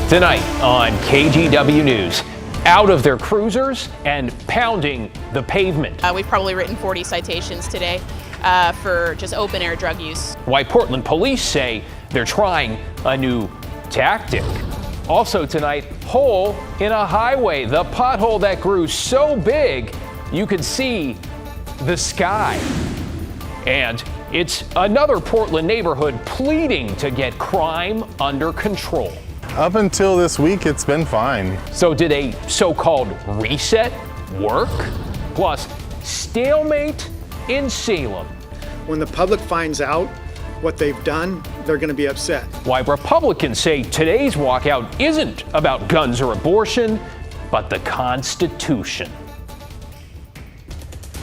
Tonight on KGW News, out of their cruisers and pounding the pavement. We've probably written 40 citations today for just open air drug use. Why Portland police say they're trying a new tactic. Also tonight, hole in a highway, the pothole that grew so big you could see the sky. And it's another Portland neighborhood pleading to get crime under control. Up until this week, it's been fine. So did a so-called reset work? Plus, stalemate in Salem. When the public finds out what they've done, they're going to be upset. Why Republicans say today's walkout isn't about guns or abortion, but the Constitution.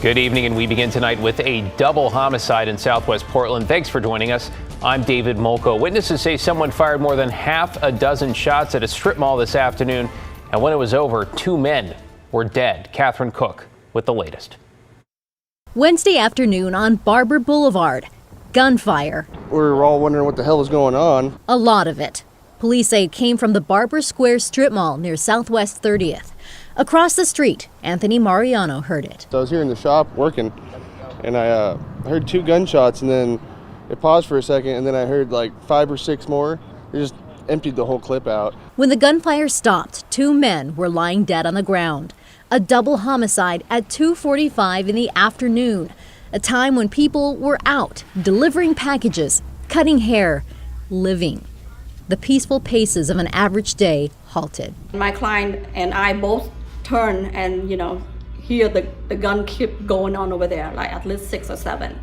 Good evening, and we begin tonight with a double homicide in Southwest Portland. Thanks for joining us. I'm David Molko. Witnesses say someone fired more than half a dozen shots at a strip mall this afternoon, and when it was over, 2 men were dead. Catherine Cook with the latest. Wednesday afternoon on Barber Boulevard, gunfire. We were all wondering what the hell was going on. A lot of it. Police say it came from the Barber Square strip mall near Southwest 30th. Across the street, Anthony Mariano heard it. So I was here in the shop working, and I heard 2 gunshots, and then it paused for a second, and then I heard like 5 or 6 more. They just emptied the whole clip out. When the gunfire stopped, 2 men were lying dead on the ground. A double homicide at 2:45 in the afternoon, a time when people were out delivering packages, cutting hair, living. The peaceful paces of an average day halted. My client and I both turn and, hear the gun keep going on over there, like at least 6 or 7.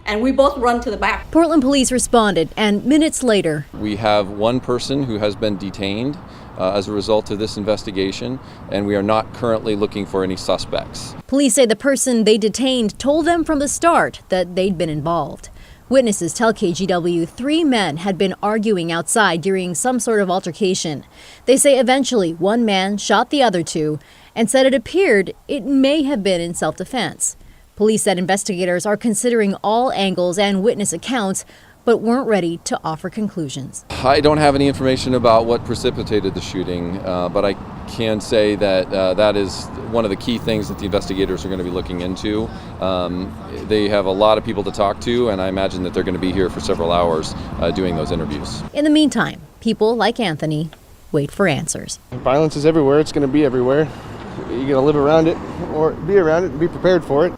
And we both run to the back. Portland police responded, and minutes later, we have 1 person who has been detained as a result of this investigation, and we are not currently looking for any suspects. Police say the person they detained told them from the start that they'd been involved. Witnesses tell KGW 3 men had been arguing outside during some sort of altercation. They say eventually 1 man shot the other 2 and said it appeared it may have been in self-defense. Police said investigators are considering all angles and witness accounts, but weren't ready to offer conclusions. I don't have any information about what precipitated the shooting, but I can say that that is one of the key things that the investigators are going to be looking into. They have a lot of people to talk to, and I imagine that they're going to be here for several hours doing those interviews. In the meantime, people like Anthony wait for answers. Violence is everywhere. It's going to be everywhere. You got to live around it, or be around it and be prepared for it.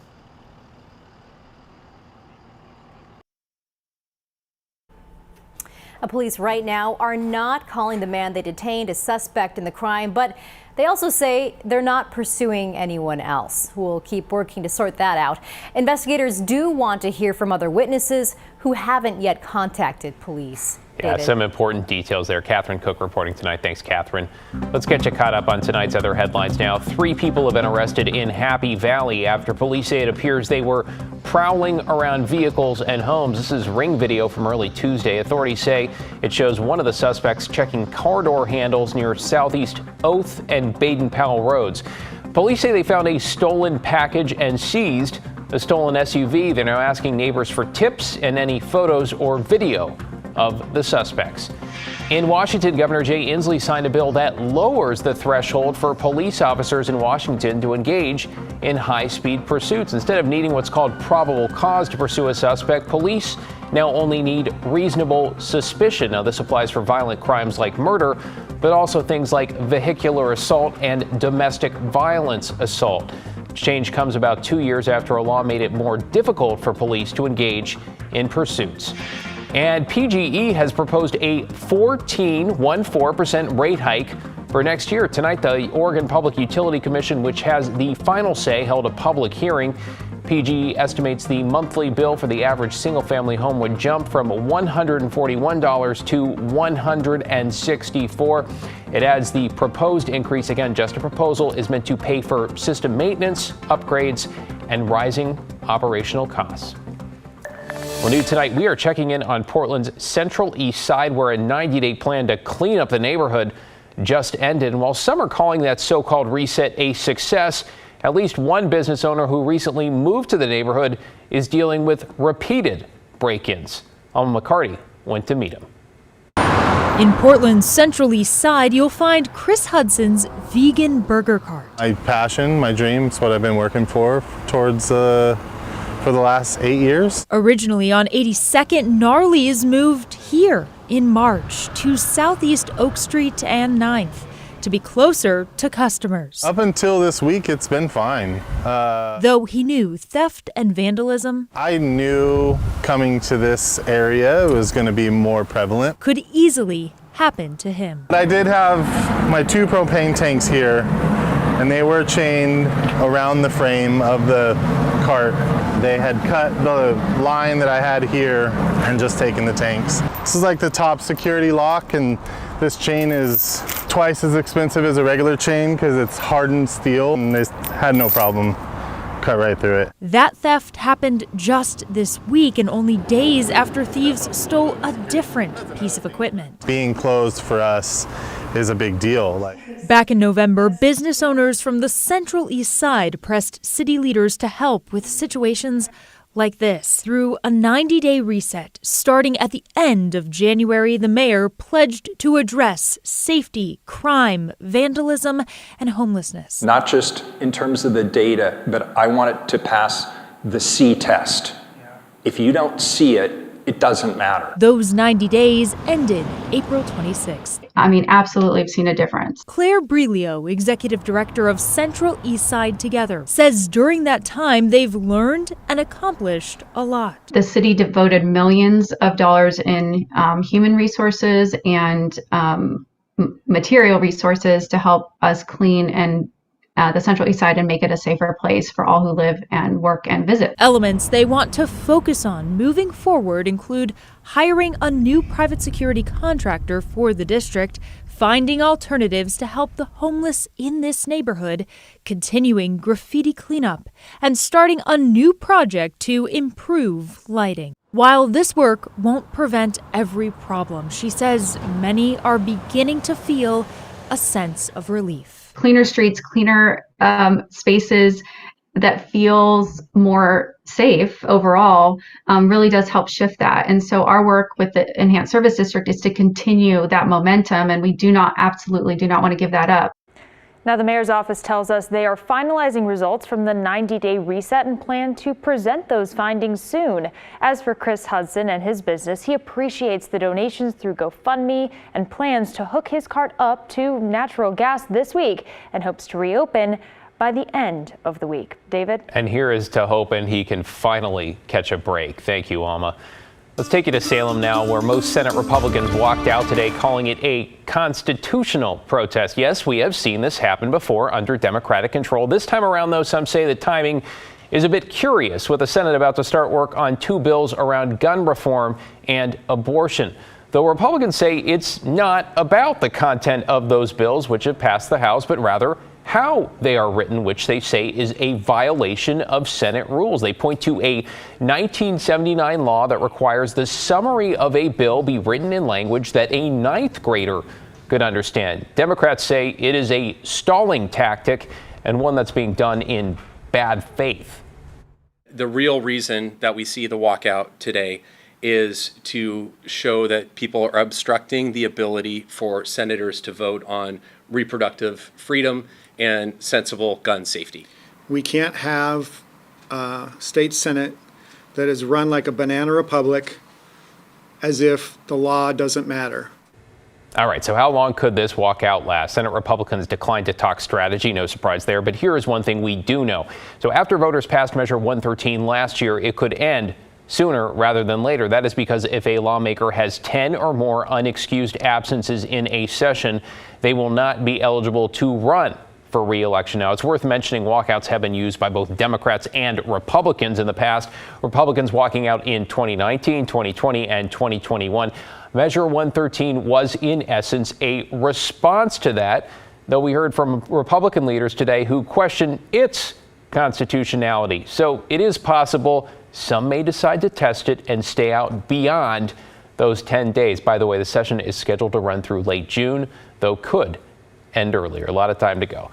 Police right now are not calling the man they detained a suspect in the crime, but they also say they're not pursuing anyone else. We'll keep working to sort that out. Investigators do want to hear from other witnesses who haven't yet contacted police. Yeah, David. some important details there. Catherine Cook reporting tonight. Thanks, Catherine. Let's get you caught up on tonight's other headlines now. 3 people have been arrested in Happy Valley after police say it appears they were prowling around vehicles and homes. This is Ring video from early Tuesday. Authorities say it shows one of the suspects checking car door handles near Southeast Oath and Baden-Powell roads. Police say they found a stolen package and seized a stolen SUV. They're now asking neighbors for tips and any photos or video of the suspects. In Washington, Governor Jay Inslee signed a bill that lowers the threshold for police officers in Washington to engage in high-speed pursuits. Instead of needing what's called probable cause to pursue a suspect, police now only need reasonable suspicion. Now, this applies for violent crimes like murder, but also things like vehicular assault and domestic violence assault. Change comes about 2 years after a law made it more difficult for police to engage in pursuits. And PGE has proposed a 14% rate hike for next year. Tonight, the Oregon Public Utility Commission, which has the final say, held a public hearing. PGE estimates the monthly bill for the average single-family home would jump from $141 to $164. It adds the proposed increase, again, just a proposal, is meant to pay for system maintenance, upgrades, and rising operational costs. Well, new tonight, we are checking in on Portland's Central East Side, where a 90-day plan to clean up the neighborhood just ended. And while some are calling that so-called reset a success, at least one business owner who recently moved to the neighborhood is dealing with repeated break-ins. Alma McCarty went to meet him. In Portland's Central East Side, you'll find Chris Hudson's vegan burger cart. My passion, my dreams, what I've been working for the last 8 years. Originally on 82nd, Gnarly's moved here in March to Southeast Oak Street and 9th to be closer to customers. Up until this week, it's been fine. Though he knew theft and vandalism I knew coming to this area it was going to be more prevalent. could easily happen to him. I did have my 2 propane tanks here, and they were chained around the frame of the cart. They had cut the line that I had here and just taken the tanks. This is like the top security lock, and this chain is twice as expensive as a regular chain because it's hardened steel, and they had no problem. Cut right through it. That theft happened just this week and only days after thieves stole a different piece of equipment. Being closed for us is a big deal. Back in November, business owners from the Central East Side pressed city leaders to help with situations like this. Through a 90-day reset, starting at the end of January, the mayor pledged to address safety, crime, vandalism, and homelessness. Not just in terms of the data, but I want it to pass the C test. If you don't see it, it doesn't matter. Those 90 days ended April 26th. I mean, absolutely, I've seen a difference. Claire Brilio, executive director of Central East Side Together, says during that time they've learned and accomplished a lot. The city devoted millions of dollars in human resources and material resources to help us clean and the Central East Side and make it a safer place for all who live and work and visit. Elements they want to focus on moving forward include hiring a new private security contractor for the district, finding alternatives to help the homeless in this neighborhood, continuing graffiti cleanup, and starting a new project to improve lighting. While this work won't prevent every problem, she says many are beginning to feel a sense of relief. Cleaner streets, cleaner spaces that feels more safe overall really does help shift that. And so our work with the Enhanced Service District is to continue that momentum, and we absolutely do not want to give that up. Now, the mayor's office tells us they are finalizing results from the 90-day reset and plan to present those findings soon. As for Chris Hudson and his business, he appreciates the donations through GoFundMe and plans to hook his cart up to natural gas this week and hopes to reopen by the end of the week. David? And here is to hoping he can finally catch a break. Thank you, Alma. Let's take you to Salem now, where most Senate Republicans walked out today calling it a constitutional protest. Yes, we have seen this happen before under Democratic control. This time around, though, some say the timing is a bit curious, with the Senate about to start work on 2 bills around gun reform and abortion. Though Republicans say it's not about the content of those bills, which have passed the House, but rather how they are written, which they say is a violation of Senate rules. They point to a 1979 law that requires the summary of a bill be written in language that a 9th grader could understand. Democrats say it is a stalling tactic and one that's being done in bad faith. The real reason that we see the walkout today is to show that people are obstructing the ability for senators to vote on reproductive freedom and sensible gun safety. We can't have a state senate that is run like a banana republic as if the law doesn't matter. All right, so how long could this walkout last? Senate Republicans declined to talk strategy, no surprise there, but here is one thing we do know. So after voters passed Measure 113 last year, it could end sooner rather than later. That is because if a lawmaker has 10 or more unexcused absences in a session, they will not be eligible to run for re-election. Now, it's worth mentioning walkouts have been used by both Democrats and Republicans in the past. Republicans walking out in 2019, 2020, and 2021. Measure 113 was, in essence, a response to that, though we heard from Republican leaders today who question its constitutionality. So it is possible some may decide to test it and stay out beyond those 10 days. By the way, the session is scheduled to run through late June, though could end earlier. A lot of time to go.